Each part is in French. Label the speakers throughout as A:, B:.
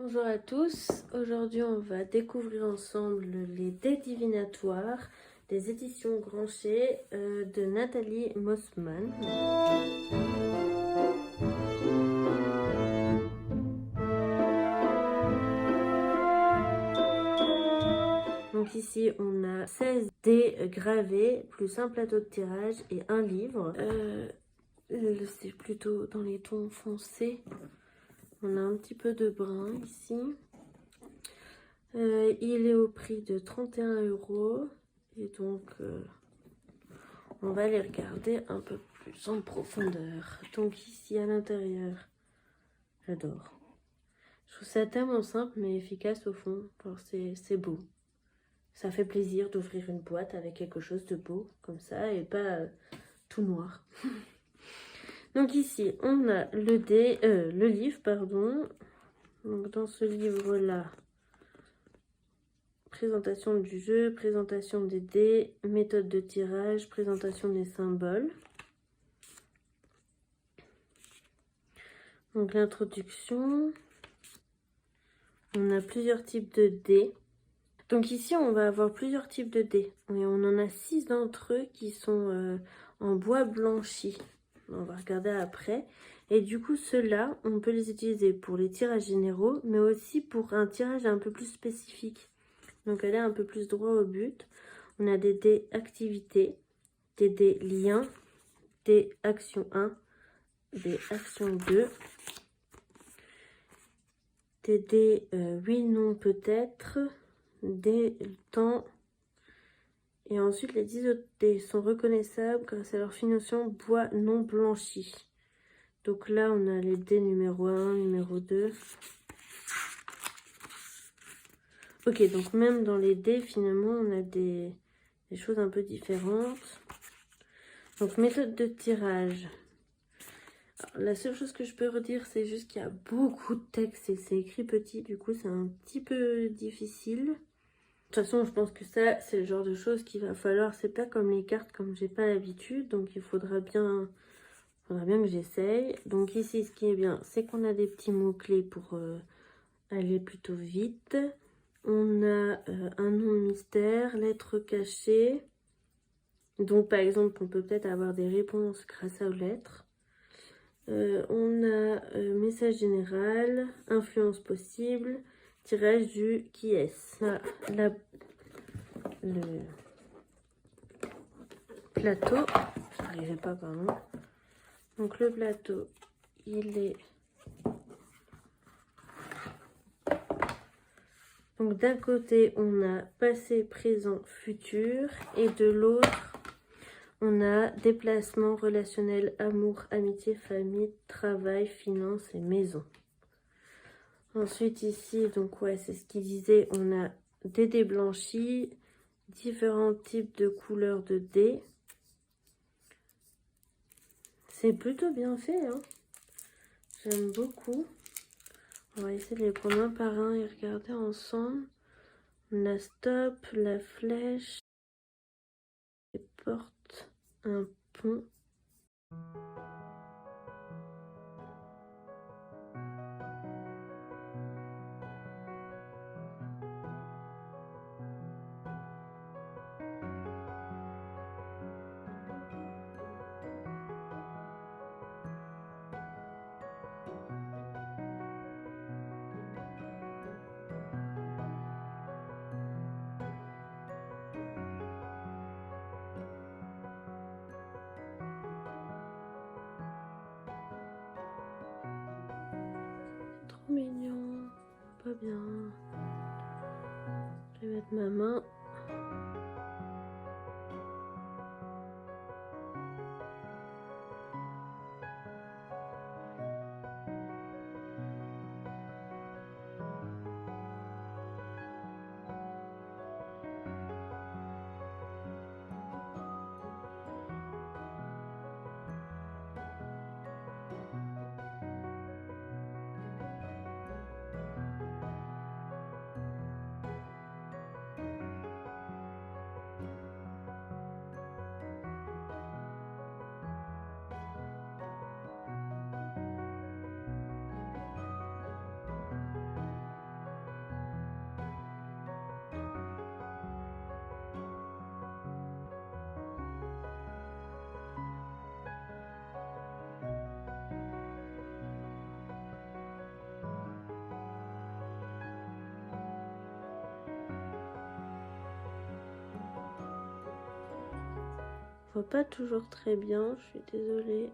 A: Bonjour à tous, aujourd'hui on va découvrir ensemble les dés divinatoires des éditions Grancher de Nathalie Mossman. Donc ici on a 16 dés gravés, plus un plateau de tirage et un livre. C'est plutôt dans les tons foncés. On a un petit peu de brun ici. Il est au prix de 31 € et donc on va les regarder un peu plus en profondeur. Donc ici à l'intérieur, j'adore. Je trouve ça tellement simple mais efficace au fond. C'est beau. Ça fait plaisir d'ouvrir une boîte avec quelque chose de beau comme ça et pas tout noir. Donc ici on a le livre, pardon. Donc dans ce livre-là, présentation du jeu, présentation des dés, méthode de tirage, présentation des symboles. Donc l'introduction. On a plusieurs types de dés. Donc ici, on va avoir plusieurs types de dés. Et on en a 6 d'entre eux qui sont en bois blanchi. On va regarder après. Et du coup, ceux-là, on peut les utiliser pour les tirages généraux, mais aussi pour un tirage un peu plus spécifique. Donc aller un peu plus droit au but. On a des dés activités, des dés liens, des actions 1, des actions 2, des dés oui, non, peut-être, des temps. Et ensuite, les 10 autres dés sont reconnaissables grâce à leur finition bois non blanchi. Donc là, on a les dés numéro 1, numéro 2. Ok, donc même dans les dés, finalement, on a des choses un peu différentes. Donc, méthode de tirage. Alors, la seule chose que je peux redire, c'est juste qu'il y a beaucoup de texte et c'est écrit petit. Du coup, c'est un petit peu difficile. De toute façon, je pense que ça, c'est le genre de choses qu'il va falloir. C'est pas comme les cartes, comme j'ai pas l'habitude. Donc, il faudra bien que j'essaye. Donc ici, ce qui est bien, c'est qu'on a des petits mots-clés pour aller plutôt vite. On a un nom mystère, lettres cachées. Donc, par exemple, on peut peut-être avoir des réponses grâce aux lettres. On a message général, influence possible, tirage du qui est-ce. Le plateau, je n'arrivais pas, pardon. Donc le plateau, il est... Donc d'un côté, on a passé, présent, futur. Et de l'autre, on a déplacement, relationnel, amour, amitié, famille, travail, finances et maison. Ensuite ici, donc ouais, c'est ce qu'il disait, on a des dés blanchis, différents types de couleurs de dés. C'est plutôt bien fait, hein. J'aime beaucoup. On va essayer de les prendre un par un et regarder ensemble. On a stop, la flèche, les portes, un pont. Trop mignon, pas bien. Je vais mettre ma main. On voit pas toujours très bien, je suis désolée.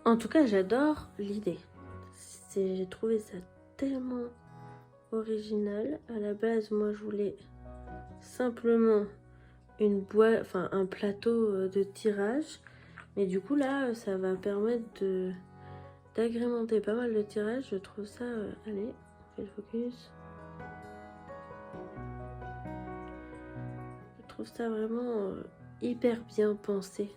A: En tout cas, j'adore l'idée. J'ai trouvé ça tellement original. À la base, moi, je voulais simplement une boîte, enfin un plateau de tirage. Mais du coup, là, ça va permettre d'agrémenter pas mal de tirages. Je trouve ça... allez, on fait le focus. Je trouve ça vraiment hyper bien pensé.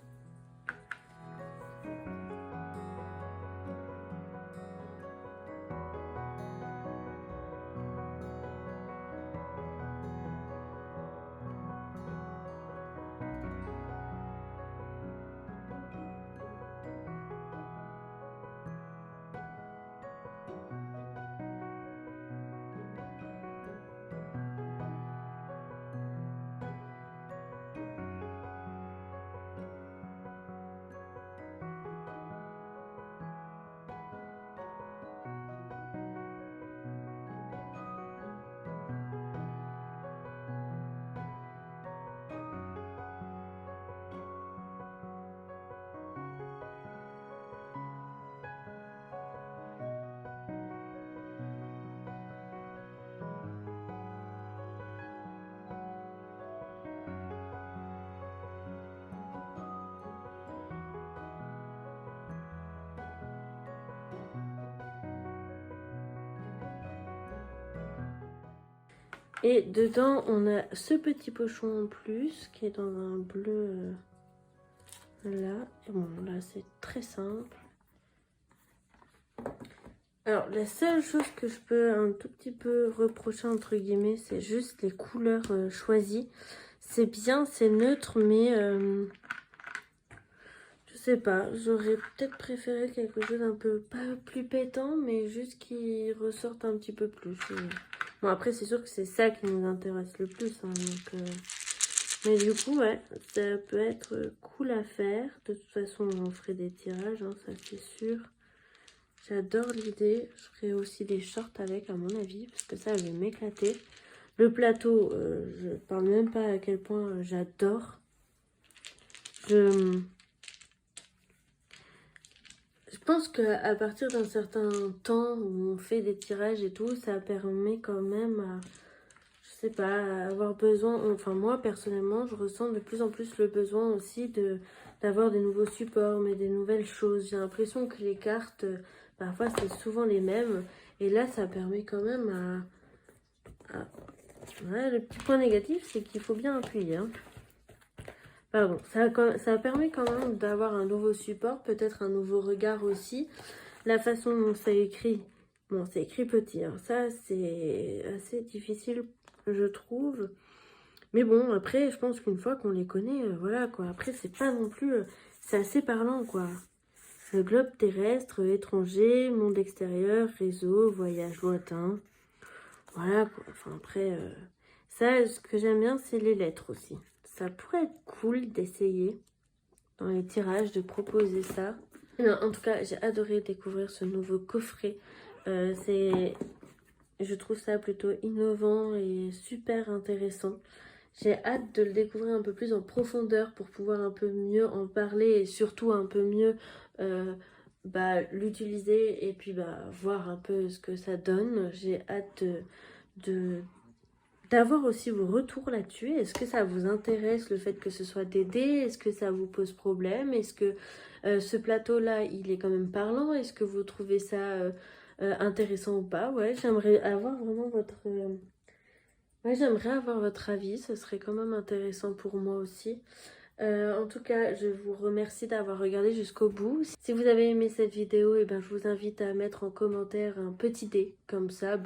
A: Et dedans, on a ce petit pochon en plus qui est dans un bleu là. Et bon, là, c'est très simple. Alors, la seule chose que je peux un tout petit peu reprocher, entre guillemets, c'est juste les couleurs choisies. C'est bien, c'est neutre, mais je sais pas. J'aurais peut-être préféré quelque chose un peu, pas plus pétant, mais juste qui ressorte un petit peu plus. Bon, après, c'est sûr que c'est ça qui nous intéresse le plus. Hein, donc, mais du coup, ouais, ça peut être cool à faire. De toute façon, on ferait des tirages, hein, ça c'est sûr. J'adore l'idée. Je ferai aussi des shorts avec, à mon avis, parce que ça, je vais m'éclater. Le plateau, je parle même pas à quel point j'adore. Je pense qu'à partir d'un certain temps où on fait des tirages et tout, ça permet quand même à, je sais pas, avoir besoin, enfin moi personnellement, je ressens de plus en plus le besoin aussi d'avoir des nouveaux supports, mais des nouvelles choses. J'ai l'impression que les cartes, parfois c'est souvent les mêmes, et là ça permet quand même Ouais, le petit point négatif, c'est qu'il faut bien appuyer, hein. Pardon, ça permet quand même d'avoir un nouveau support, peut-être un nouveau regard aussi. La façon dont c'est écrit, bon, c'est écrit petit, hein. Ça c'est assez difficile, je trouve. Mais bon, après, je pense qu'une fois qu'on les connaît, voilà quoi. Après, c'est pas non plus, c'est assez parlant quoi. Le globe terrestre, étranger, monde extérieur, réseau, voyage lointain. Voilà quoi. Enfin après, ça, ce que j'aime bien, c'est les lettres aussi. Ça pourrait être cool d'essayer dans les tirages, de proposer ça. Non, en tout cas, j'ai adoré découvrir ce nouveau coffret. Je trouve ça plutôt innovant et super intéressant. J'ai hâte de le découvrir un peu plus en profondeur pour pouvoir un peu mieux en parler et surtout un peu mieux l'utiliser et puis voir un peu ce que ça donne. J'ai hâte d'avoir aussi vos retours là-dessus. Est-ce que ça vous intéresse le fait que ce soit des dés? Est-ce que ça vous pose problème? Est-ce que ce plateau-là, il est quand même parlant? Est-ce que vous trouvez ça intéressant ou pas? Ouais, j'aimerais avoir vraiment ouais, j'aimerais avoir votre avis. Ce serait quand même intéressant pour moi aussi. En tout cas, je vous remercie d'avoir regardé jusqu'au bout. Si vous avez aimé cette vidéo, et ben, je vous invite à mettre en commentaire un petit dé. Comme ça,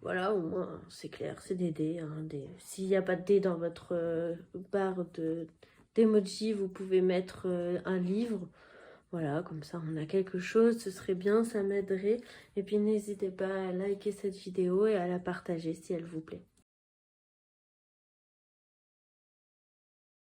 A: voilà, au moins, c'est clair, c'est des dés. Hein, S'il n'y a pas de dés dans votre barre d'emoji, vous pouvez mettre un livre. Voilà, comme ça on a quelque chose, ce serait bien, ça m'aiderait. Et puis n'hésitez pas à liker cette vidéo et à la partager si elle vous plaît.